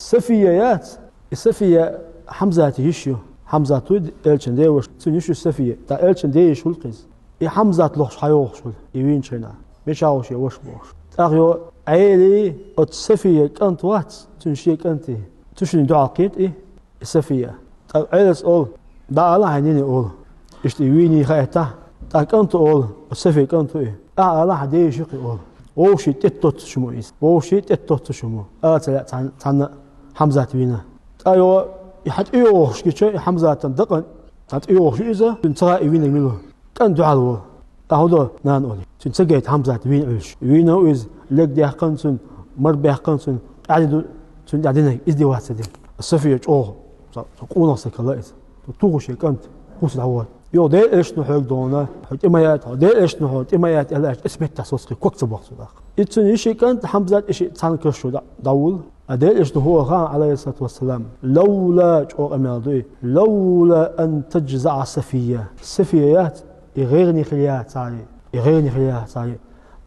سفيات السفية حمزة يشيو حمزة تود إلشن ديوش تنيشو السفية تا إلشن ديش والقيز حمزة لوش حيوش يوين شنا مشاوش يوش بوش تاغيو عيلي السفية كانت وات تنشي كانتي تشن دعاء قيت السفية تا عيلس أول دا الله هنيني أول اشتويني خايته تا كانت أول السفية كانت الله هديش يقي أول ووشي تتوت شمو ووشي تتوت شمو تانا حمزة وينا أيوة يحد إيوش كي حمزة تندقن تات إيوش إذا تنتظر وينا ملو كان دعاء له أهودا نان أولي تنتجت حمزة وين عيش وينا إذ لك ده قنصن مر به قنصن عدد عدنا إذ دي واسدة السفية أوه تقول نفسك الله إذ توغش كنت خوش العواد يو ده إيش نحوك دونا حد إمايات ده إيش نحوك إمايات إلا اسمه تحسوس كوكس بوقت ده إتني كانت حمزة إيش تانك شو داول أدل إيش هو غان عليه الصلاة والسلام لولا جو أميردي لولا أن تجزع السفيات يغيرني خليات عليه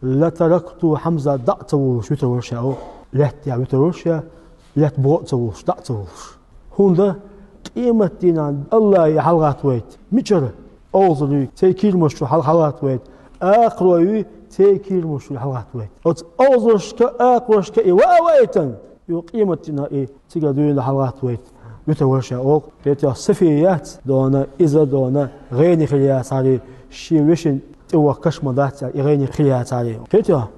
لتركت حمزة دعتوش بتروشة لات يعني بتروشة لات بوقتوش دعتوش هون ده قيمة دينا الله يحلغات ويت مجرى أوصلي تيكير مشروع حلغات ويت آخروي تيكير مشروع حلغات ويت أوصلشك آخروشك وأويتن يقيمتنا تقدرين لحلغات ويت بتروشة أو بيتها السفيات دونا إذا دونا غير خليات عليه شي وشن توقش مدات غير خليات عليه بيتها